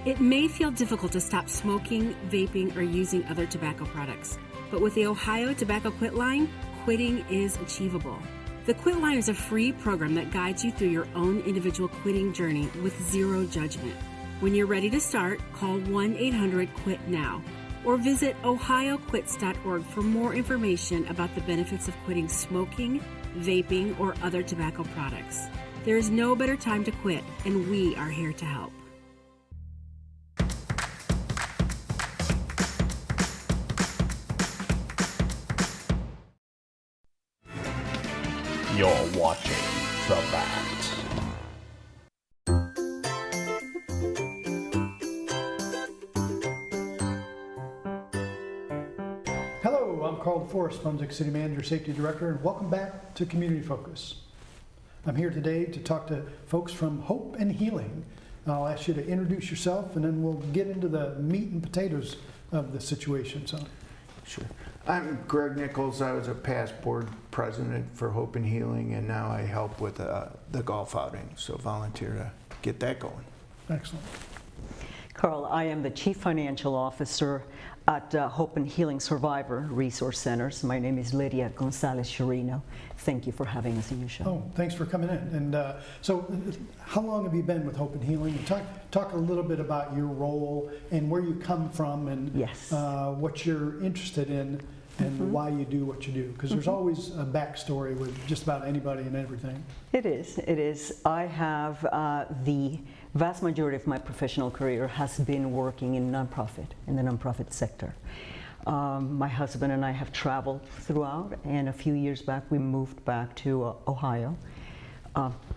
It may feel difficult to stop smoking, vaping, or using other tobacco products, but with the Ohio Tobacco Quit Line, quitting is achievable. The Quit Line is a free program that guides you through your own individual quitting journey with zero judgment. When you're ready to start, call 1-800-QUIT-NOW or visit ohioquits.org for more information about the benefits of quitting smoking, vaping, or other tobacco products. There is no better time to quit, and we are here to help. You're watching The Bat. Hello, I'm Carl DeForest, Brunswick City Manager, Safety Director, and welcome back to Community Focus. I'm here today to talk to folks from Hope and Healing. I'll ask you to introduce yourself, and then we'll get into the meat and potatoes of the situation. So, sure. I'm Greg Nichols. I was a past board president for Hope and Healing, and now I help with the golf outing, so volunteer to get that going. Excellent. Carl, I am the Chief Financial Officer at Hope and Healing Survivor Resource Centers. My name is Lyndia Gonzalez Sciarrino. Thank you for having us in your show. Oh, thanks for coming in. And so, how long have you been with Hope and Healing? Talk a little bit about your role and where you come from, and yes, what you're interested in, and why you do what you do. Because there's always a backstory with just about anybody and everything. It is. It is. I have the vast majority of my professional career has been working in the nonprofit sector. My husband and I have traveled throughout, and a few years back we moved back to Ohio,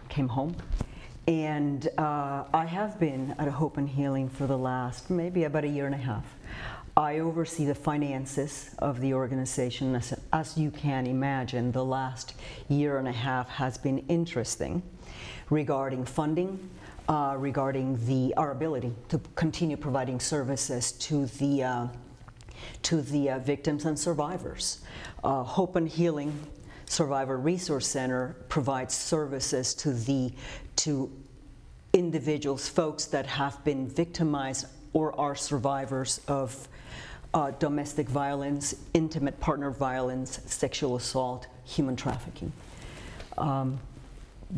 came home, and I have been at Hope and Healing for the last maybe about a year and a half. I oversee the finances of the organization. As you can imagine, the last year and a half has been interesting regarding funding, regarding our ability to continue providing services to the victims and survivors. Hope and Healing Survivor Resource Center provides services to individuals, folks that have been victimized or are survivors of domestic violence, intimate partner violence, sexual assault, human trafficking.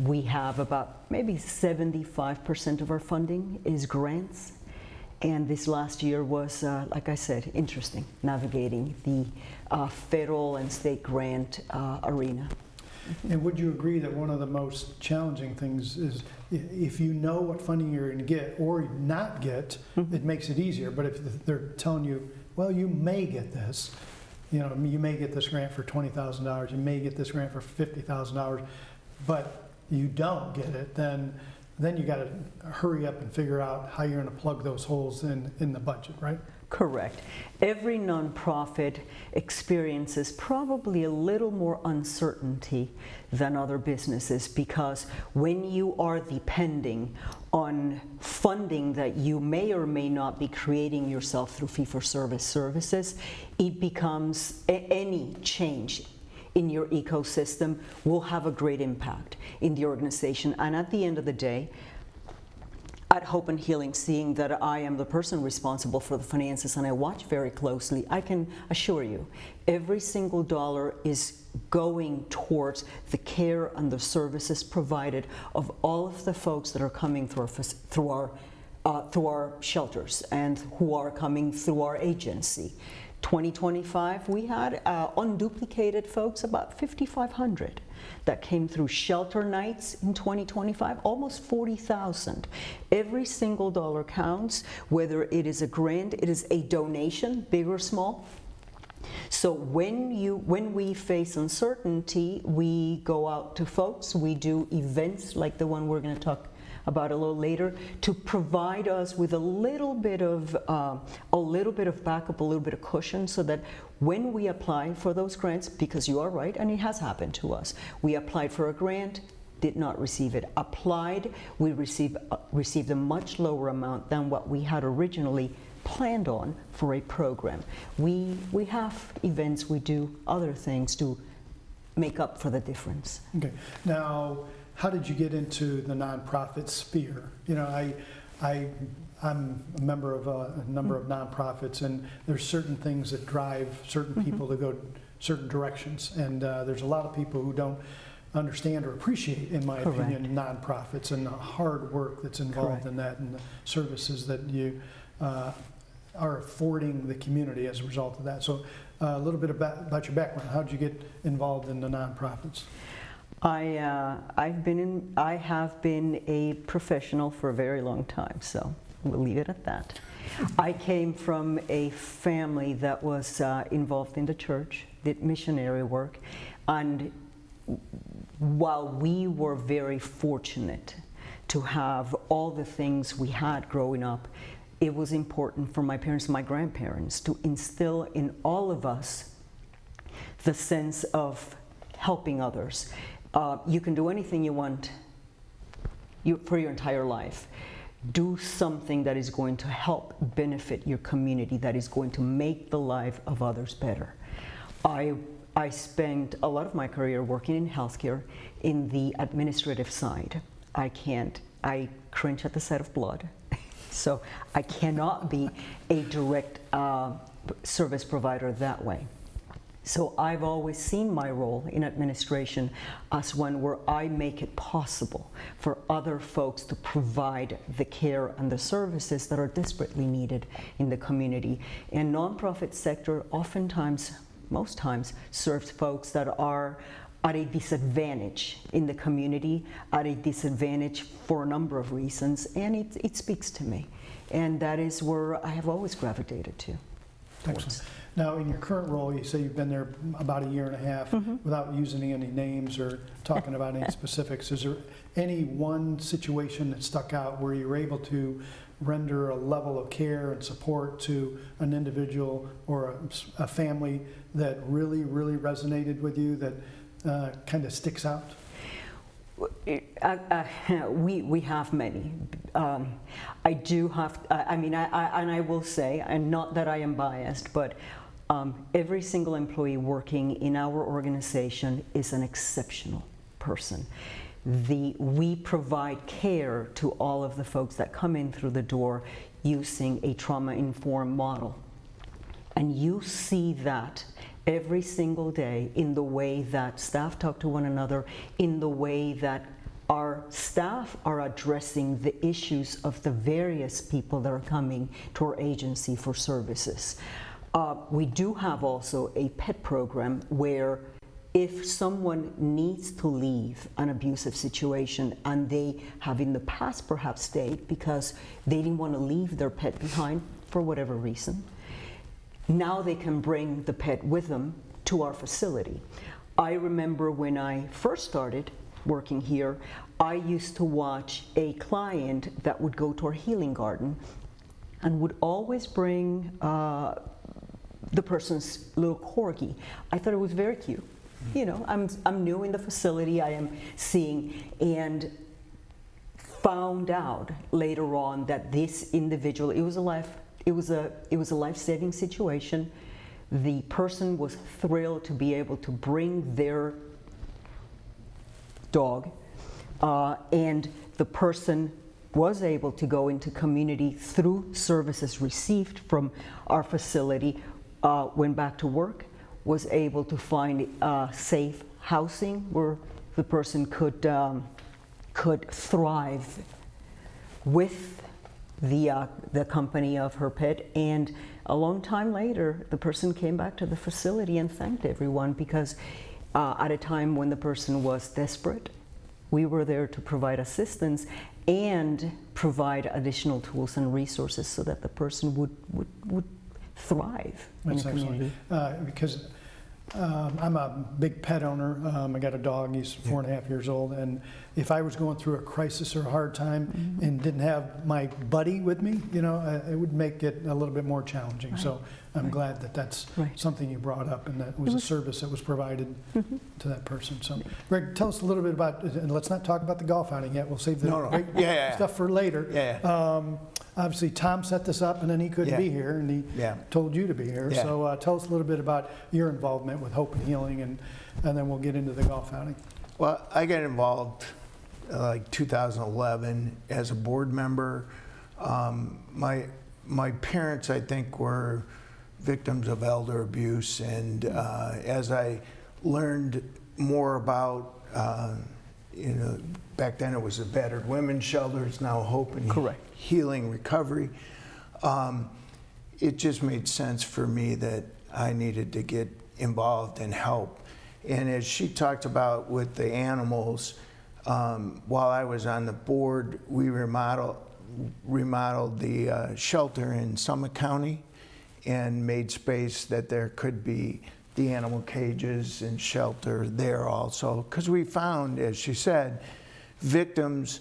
We have about maybe 75% of our funding is grants, and this last year was, like I said, interesting, navigating the federal and state grant arena. And would you agree that one of the most challenging things is if you know what funding you're going to get or not get, it makes it easier. But if they're telling you, well, you may get this, you may get this grant for $20,000, you may get this grant for $50,000, but you don't get it, then you got to hurry up and figure out how you're going to plug those holes in the budget, right? Correct. Every nonprofit experiences probably a little more uncertainty than other businesses, because when you are depending on funding that you may or may not be creating yourself through fee-for-service services, it becomes any change in your ecosystem will have a great impact in the organization. And at the end of the day, at Hope and Healing, seeing that I am the person responsible for the finances and I watch very closely, I can assure you, every single dollar is going towards the care and the services provided of all of the folks that are coming through our shelters and who are coming through our agency. 2025, we had unduplicated folks, about 5,500 that came through shelter nights in 2025, almost 40,000. Every single dollar counts, whether it is a grant, it is a donation, big or small. So when we face uncertainty, we go out to folks, we do events like the one we're going to talk about a little later, to provide us with a little bit of backup, a little bit of cushion, so that when we apply for those grants, because you are right, and it has happened to us, we applied for a grant, did not receive it. Applied, we received a much lower amount than what we had originally planned on for a program. We have events, we do other things to make up for the difference. Okay. Now, how did you get into the nonprofit sphere? You know, I'm a member of a number of nonprofits, and there's certain things that drive certain people to go certain directions, and there's a lot of people who don't understand or appreciate, in my opinion, nonprofits and the hard work that's involved in that, and the services that you are affording the community as a result of that. So a little bit about your background. How did you get involved in the nonprofits? I have been a professional for a very long time, so we'll leave it at that. I came from a family that was involved in the church, did missionary work, and while we were very fortunate to have all the things we had growing up, it was important for my parents and my grandparents to instill in all of us the sense of helping others. You can do anything you want for your entire life. Do something that is going to help benefit your community, that is going to make the life of others better. I spent a lot of my career working in healthcare in the administrative side. I cringe at the sight of blood. So I cannot be a direct service provider that way. So I've always seen my role in administration as one where I make it possible for other folks to provide the care and the services that are desperately needed in the community. And nonprofit sector oftentimes, most times, serves folks that are at a disadvantage in the community, at a disadvantage for a number of reasons, and it speaks to me. And that is where I have always gravitated to. Excellent. Now, in your current role, you say you've been there about a year and a half without using any names or talking about any specifics. Is there any one situation that stuck out where you were able to render a level of care and support to an individual or a family that really, really resonated with you, that kind of sticks out? We have many. I do have, and I will say, and not that I am biased, but every single employee working in our organization is an exceptional person. We provide care to all of the folks that come in through the door using a trauma-informed model. And you see that every single day in the way that staff talk to one another, in the way that our staff are addressing the issues of the various people that are coming to our agency for services. We do have also a PET program where if someone needs to leave an abusive situation and they have in the past perhaps stayed because they didn't want to leave their pet behind for whatever reason, now they can bring the pet with them to our facility. I remember when I first started working here, I used to watch a client that would go to our healing garden and would always bring the person's little corgi. I thought it was very cute. You know, I'm new in the facility, I am seeing, and found out later on that this individual, it was a life-saving situation. The person was thrilled to be able to bring their dog, and the person was able to go into community through services received from our facility, went back to work, was able to find safe housing where the person could thrive with the company of her pet. And a long time later, the person came back to the facility and thanked everyone because at a time when the person was desperate, we were there to provide assistance and provide additional tools and resources so that the person would thrive in the community. Because I'm a big pet owner. I got a dog, he's 4.5 years old, and if I was going through a crisis or a hard time and didn't have my buddy with me, you know, it would make it a little bit more challenging. So I'm glad that that's something you brought up, and that was a service that was provided to that person. So Greg, tell us a little bit about, and let's not talk about the golf outing yet, we'll save the great stuff for later. Obviously Tom set this up and then he couldn't be here, and he told you to be here. So tell us a little bit about your involvement with Hope and Healing, and then we'll get into the golf outing. Well, I got involved like 2011 as a board member. My parents, I think, were victims of elder abuse, and as I learned more about, back then it was a battered women's shelter, it's now Hope and Correct. Healing Recovery. It just made sense for me that I needed to get involved and help. And as she talked about with the animals, while I was on the board, we remodeled the shelter in Summit County and made space that there could be the animal cages and shelter there also. Because we found, as she said, victims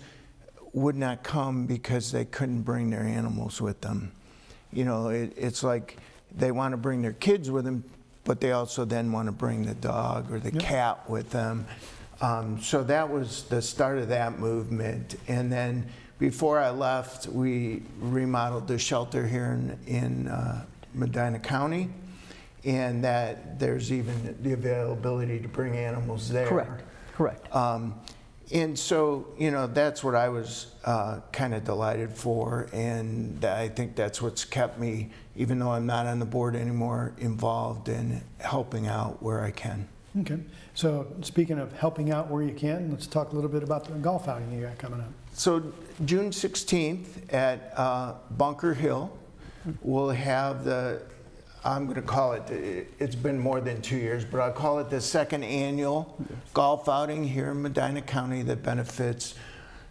would not come because they couldn't bring their animals with them. It's like they want to bring their kids with them, but they also then want to bring the dog or the cat with them. So that was the start of that movement. And then before I left, we remodeled the shelter here in Medina County, and that there's even the availability to bring animals there. Correct. And so, that's what I was kind of delighted for, and I think that's what's kept me, even though I'm not on the board anymore, involved in helping out where I can. Okay. So speaking of helping out where you can, let's talk a little bit about the golf outing you got coming up. So June 16th at Bunker Hill, we'll have I'm going to call it, it's been more than 2 years, but I'll call it the second annual golf outing here in Medina County that benefits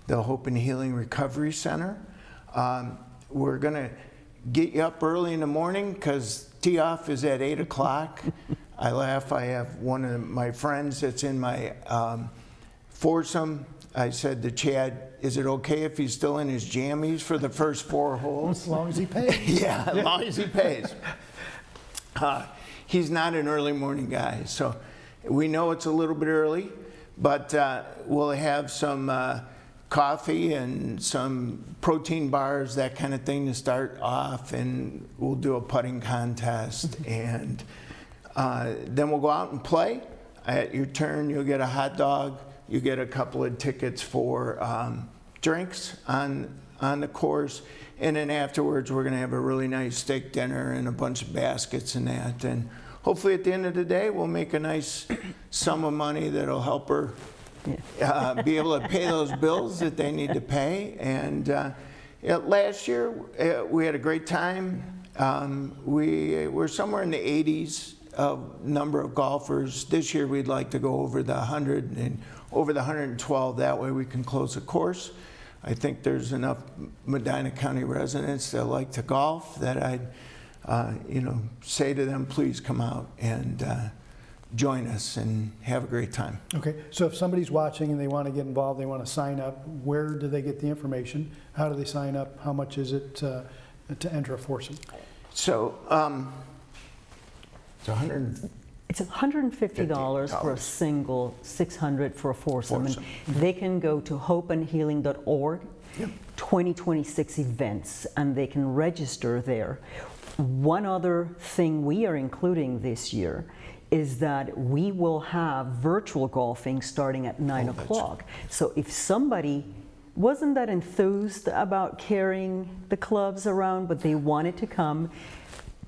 the Hope and Healing Recovery Center. We're going to get you up early in the morning because tee-off is at 8 o'clock. I laugh, I have one of my friends that's in my foursome. I said to Chad, is it okay if he's still in his jammies for the first 4 holes? As long as he pays. Yeah, as long as he pays. He's not an early morning guy, so we know it's a little bit early, but we'll have some coffee and some protein bars, that kind of thing to start off, and we'll do a putting contest, and then we'll go out and play. At your turn, you'll get a hot dog, you get a couple of tickets for drinks on the course. And then afterwards, we're going to have a really nice steak dinner and a bunch of baskets and that. And hopefully at the end of the day, we'll make a nice sum of money that'll help her be able to pay those bills that they need to pay. And last year, we had a great time. We were somewhere in the 80s of number of golfers. This year, we'd like to go over the 100 and over the 112. That way we can close the course. I think there's enough Medina County residents that like to golf that I'd, say to them, please come out and join us and have a great time. Okay, so if somebody's watching and they want to get involved, they want to sign up, where do they get the information? How do they sign up? How much is it to enter a foursome? So it's It's $150 for a single, $600 for a foursome. And they can go to hopeandhealing.org, 2026 events, and they can register there. One other thing we are including this year is that we will have virtual golfing starting at 9 o'clock. So if somebody wasn't that enthused about carrying the clubs around, but they wanted to come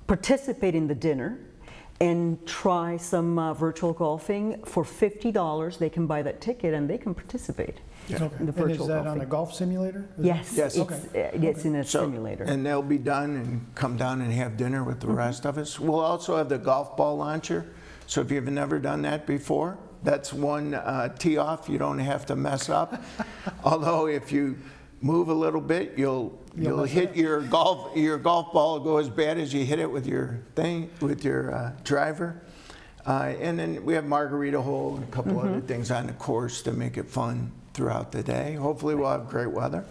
participate in the dinner and try some virtual golfing, for $50 they can buy that ticket and they can participate in the And virtual is that golfing. on a golf simulator? Yes, Yes. it's in a simulator. And they'll be done and come down and have dinner with the rest of us. We'll also have the golf ball launcher. So if you've never done that before, that's one tee off you don't have to mess up. Although if you move a little bit, you'll hit your golf ball will go as bad as you hit it with your driver. And then we have margarita hole and a couple other things on the course to make it fun throughout the day. Hopefully we'll have great weather.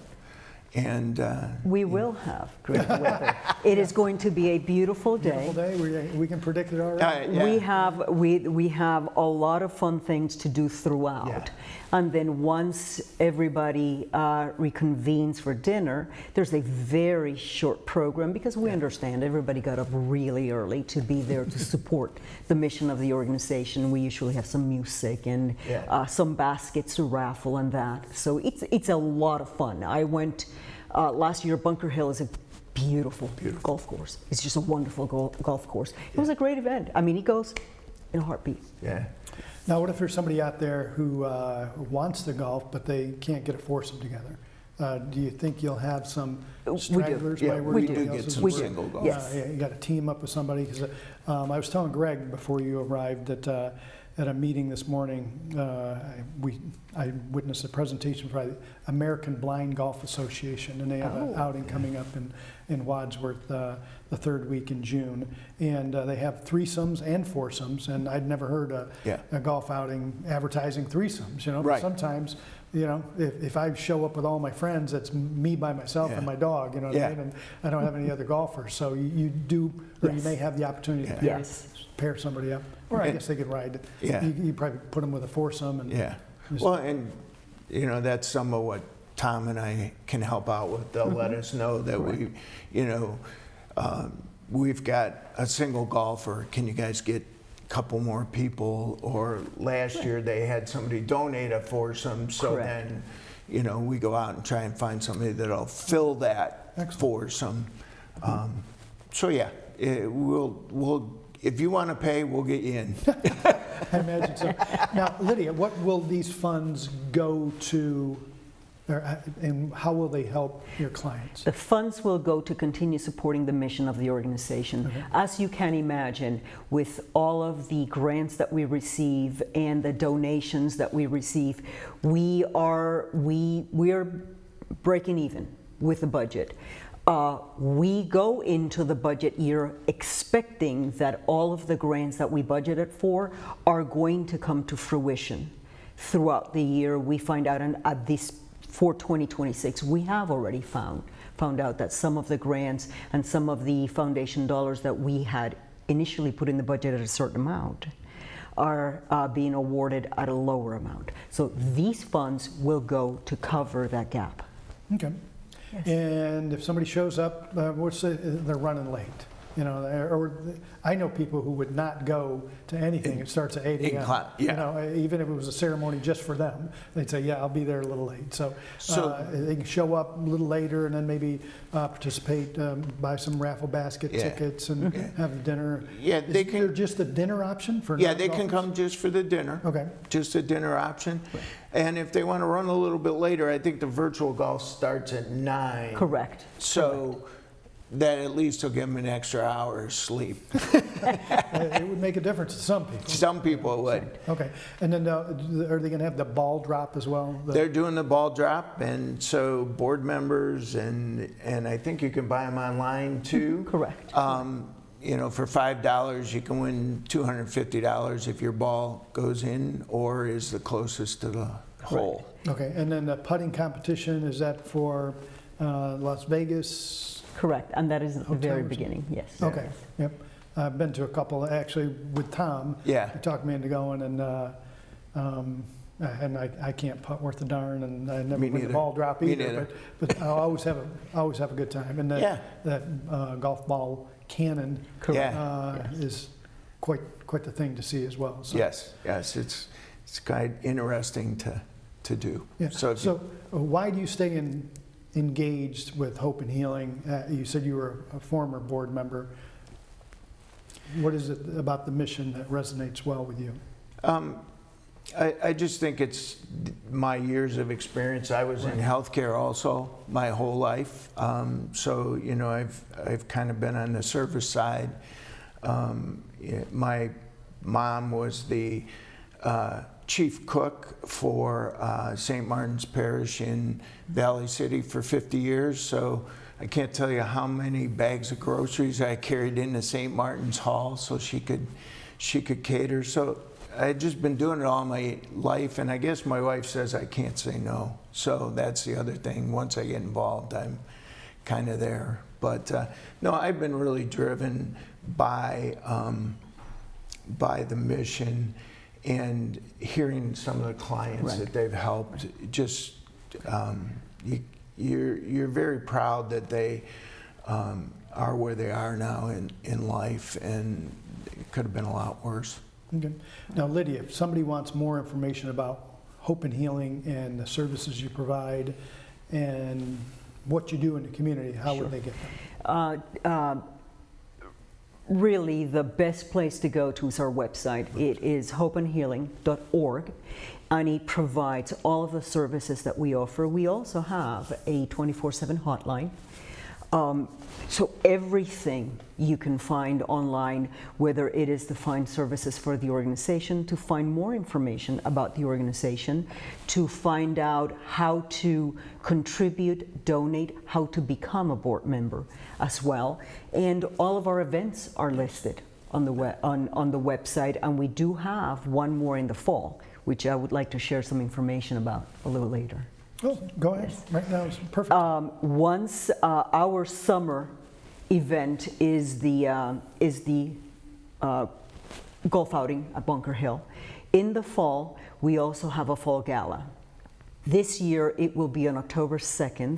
And we will have great weather. It is going to be a beautiful day. Beautiful day. We can predict it already. Yeah. We have a lot of fun things to do throughout. Yeah. And then once everybody reconvenes for dinner, there's a very short program because we understand everybody got up really early to be there to support the mission of the organization. We usually have some music and some baskets to raffle and that. So it's a lot of fun. I went Last year, Bunker Hill is a beautiful golf course. It's just a wonderful golf course. It was a great event. I mean, he goes in a heartbeat. Yeah. Now, what if there's somebody out there who wants to golf, but they can't get a foursome together? Do you think you'll have some stragglers? Yeah, by where we do everybody get else some is? single golf. Yes. Yeah, you got to team up with somebody. Because I was telling Greg before you arrived that at a meeting this morning, I witnessed a presentation for the American Blind Golf Association, and they have an outing coming up in Wadsworth the third week in June, and they have threesomes and foursomes, and I'd never heard a golf outing advertising threesomes. You know, Right. Sometimes, you know, if I show up with all my friends, it's me by myself and my dog. You know what I mean? And I don't have any other golfers, so you do, or you may have the opportunity to pair somebody up, or I guess they could ride. Yeah. You probably put them with a foursome. And Well, and you know, that's some of what Tom and I can help out with. They'll let us know that we've got a single golfer. Can you guys get a couple more people? Or last year they had somebody donate a foursome, so then, you know, we go out and try and find somebody that'll fill that foursome. So yeah, we'll. If you want to pay, we'll get you in. I imagine so. Now, Lydia, what will these funds go to, and how will they help your clients? The funds will go to continue supporting the mission of the organization. Okay. As you can imagine, with all of the grants that we receive and the donations that we receive, we're breaking even with the budget. We go into the budget year expecting that all of the grants that we budgeted for are going to come to fruition throughout the year. We find out at this for 2026, we have already found out that some of the grants and some of the foundation dollars that we had initially put in the budget at a certain amount are being awarded at a lower amount. So these funds will go to cover that gap. Okay. Yes. And if somebody shows up, they're running late. You know, or I know people who would not go to anything. It starts at 8 a.m. You know, even if it was a ceremony just for them, they'd say, "Yeah, I'll be there a little late." So they can show up a little later and then maybe participate, buy some raffle basket tickets, and have dinner. Yeah, Is there just a dinner option for? Yeah, they can come just for the dinner. Okay. Just a dinner option. Right. And if they want to run a little bit later, I think the virtual golf starts at 9. Correct. So that at least will give them an extra hour's sleep. It would make a difference to some people. Some people would. Okay. And then are they going to have the ball drop as well? They're doing the ball drop, and so board members and I think you can buy them online too. Correct. You know, for $5 you can win $250 if your ball goes in or is the closest to the hole. Okay. And then the putting competition, is that for Las Vegas? Correct, and that is at the very beginning, yes. Okay, yep. I've been to a couple, actually, with Tom. Yeah. He talked me into going, and I can't putt worth a darn, and I never win the ball drop either. But I always have a good time. And that golf ball cannon is quite the thing to see as well. So. Yes, it's kind of interesting to do. Yeah. So why do you stay engaged with Hope and Healing? You said you were a former board member. What is it about the mission that resonates well with you? I just think it's my years of experience. I was in healthcare also my whole life, so you know I've kind of been on the service side. My mom was the chief cook for St. Martin's Parish in Valley City for 50 years, so I can't tell you how many bags of groceries I carried into St. Martin's Hall so she could cater. So I'd just been doing it all my life, and I guess my wife says I can't say no. So that's the other thing. Once I get involved, I'm kind of there. But no, I've been really driven by the mission and hearing some of the clients that they've helped. Just you're very proud that they are where they are now in life, and it could have been a lot worse. Okay. Now, Lydia, if somebody wants more information about Hope and Healing and the services you provide and what you do in the community, how Sure. would they get them? Really, the best place to go to is our website. It is hopeandhealing.org, and it provides all of the services that we offer. We also have a 24/7 hotline. So everything you can find online, whether it is to find services for the organization, to find more information about the organization, to find out how to contribute, donate, how to become a board member as well. And all of our events are listed on the on the website, and we do have one more in the fall, which I would like to share some information about a little later. Oh, go ahead. Right now is perfect. Once our summer event is the golf outing at Bunker Hill. In the fall, we also have a fall gala. This year, it will be on October 2nd,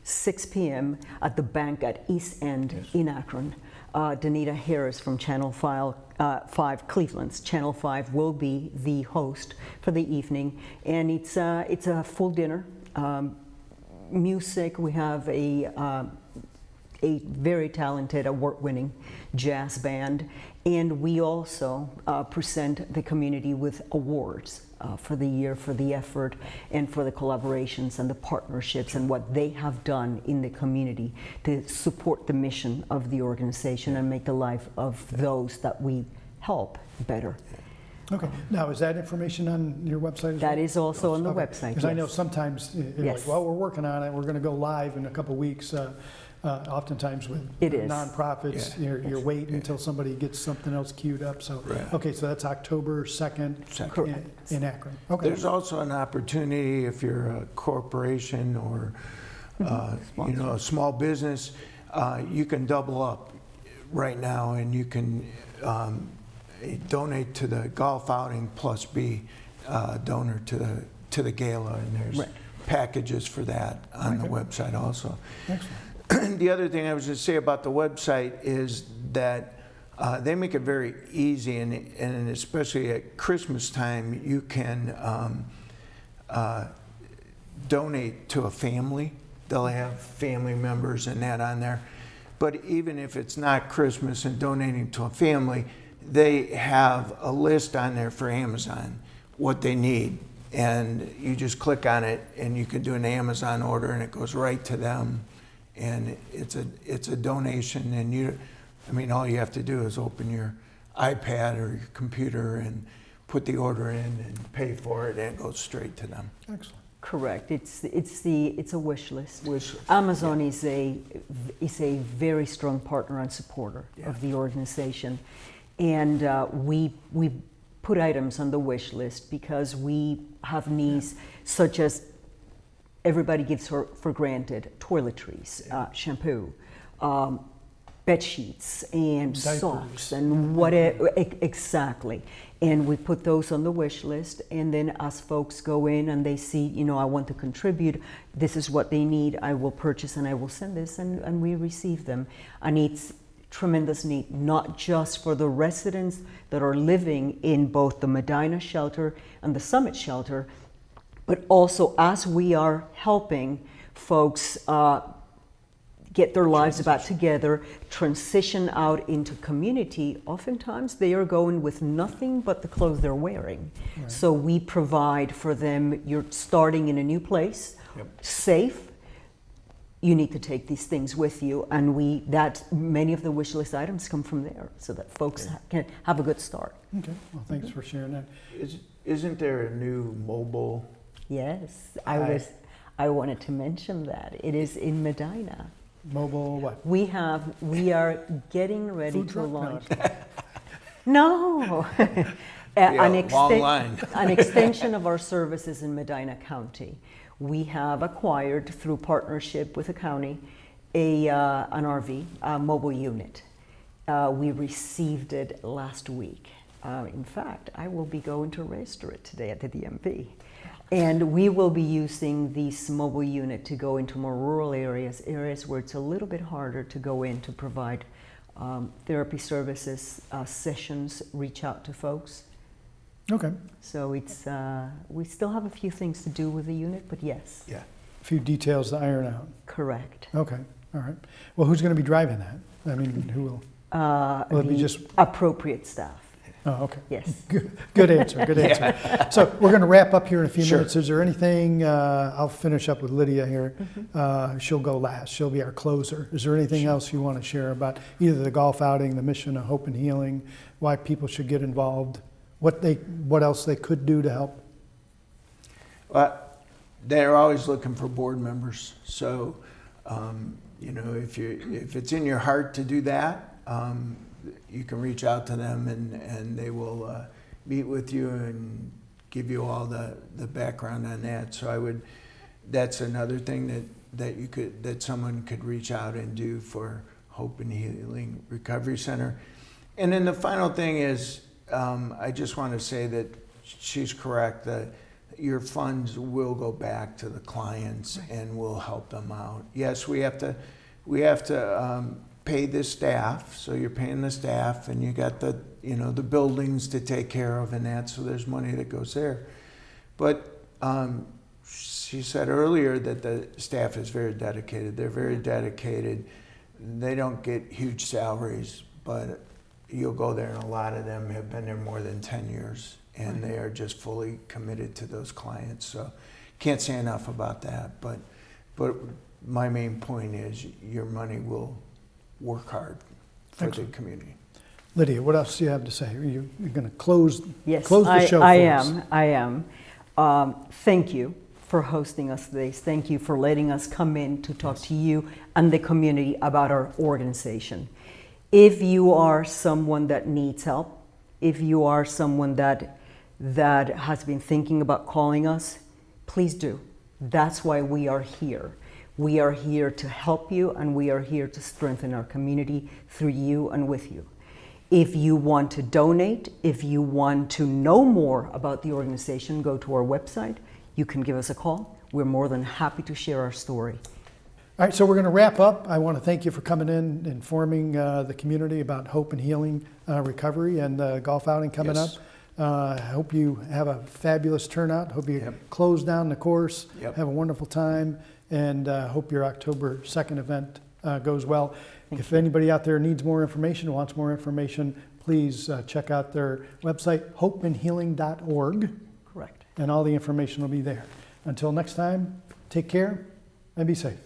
6 p.m. at the bank at East End in Akron. Danita Harris from Channel 5 Cleveland's Channel 5 will be the host for the evening, and it's a full dinner. Music, we have a very talented, award-winning jazz band, and we also present the community with awards for the year, for the effort, and for the collaborations and the partnerships and what they have done in the community to support the mission of the organization and make the life of those that we help better. Okay. Now, is that information on your website as That well? is also on the website. Because I know yes. sometimes, you're Yes. like, well, we're working on it, we're going to go live in a couple weeks. Oftentimes with It is. nonprofits, you're waiting until somebody gets something else queued up. So, Right. okay, so that's October 2nd Correct. in Akron. Okay. There's also an opportunity if you're a corporation or a small business, you can double up right now, and you can donate to the golf outing plus be a donor to the gala, and there's Right. packages for that on the Okay. website also. Excellent. The other thing I was going to say about the website is that they make it very easy, and especially at Christmas time, you can donate to a family. They'll have family members and that on there. But even if it's not Christmas and donating to a family, they have a list on there for Amazon, what they need. And you just click on it, and you can do an Amazon order, and it goes right to them. And it's a donation, and all you have to do is open your iPad or your computer and put the order in and pay for it, and it goes straight to them. Excellent. Correct. It's a wish list. Wish list, Amazon is a very strong partner and supporter of the organization, and we put items on the wish list because we have needs such as everybody gives for granted: toiletries, shampoo, bed sheets, and Diapers. socks, and whatever. Exactly. And we put those on the wish list, and then as folks go in and they see, I want to contribute, this is what they need, I will purchase and I will send this, and we receive them. And it's tremendous need, not just for the residents that are living in both the Medina shelter and the Summit shelter, but also as we are helping folks get their lives back together, transition out into community. Oftentimes they are going with nothing but the clothes they're wearing. Right. So we provide for them, you're starting in a new place, safe, you need to take these things with you, and many of the wish list items come from there so that folks can have a good start. Okay. Well, thanks for sharing that. Isn't there a new mobile? Yes, I wanted to mention that. It is in Medina. Mobile what? We are getting ready Food to truck? launch. No. No. Long line. An extension of our services in Medina County. We have acquired, through partnership with the county, an RV, a mobile unit. We received it last week. In fact, I will be going to register it today at the DMV. And we will be using this mobile unit to go into more rural areas where it's a little bit harder to go in to provide therapy services, sessions, reach out to folks. Okay. So it's we still have a few things to do with the unit, but yes. Yeah. A few details to iron out. Correct. Okay, all right. Well, who's going to be driving that? I mean, who will? Will it be The just? appropriate staff. Oh, okay. Yes. Good answer. Good answer. So we're going to wrap up here in a few Sure. minutes. Is there anything? I'll finish up with Lyndia here. She'll go last. She'll be our closer. Is there anything else you want to share about either the golf outing, the mission of hope and healing, why people should get involved, what else they could do to help? Well, they're always looking for board members. So, if it's in your heart to do that, you can reach out to them and they will meet with you and give you all the background on that. So that's another thing that someone could reach out and do for Hope and Healing Recovery Center. And then the final thing is, I just want to say that she's correct, that your funds will go back to the clients and will help them out. Yes, we have to pay the staff, so you're paying the staff, and you got the buildings to take care of and that, so there's money that goes there. But she said earlier that the staff is very dedicated. They're very dedicated. They don't get huge salaries, but you'll go there, and a lot of them have been there more than 10 years, and they are just fully committed to those clients. So can't say enough about that, but my main point is your money will work hard for the community. Lyndia, what else do you have to say? You're going to close the show for I us. am. Thank you for hosting us today. Thank you for letting us come in to talk to you and the community about our organization. If you are someone that needs help, if you are someone that has been thinking about calling us, please do. That's why we are here. We are here to help you, and we are here to strengthen our community through you and with you. If you want to donate, if you want to know more about the organization, go to our website. You can give us a call. We're more than happy to share our story. All right, so we're going to wrap up. I want to thank you for coming in, informing the community about Hope and Healing Recovery and the golf outing coming up. I hope you have a fabulous turnout. Hope you close down the course, have a wonderful time, and hope your October 2nd event goes well. If anybody out there needs more information, wants more information, please check out their website, hopeandhealing.org. Correct. And all the information will be there. Until next time, take care and be safe.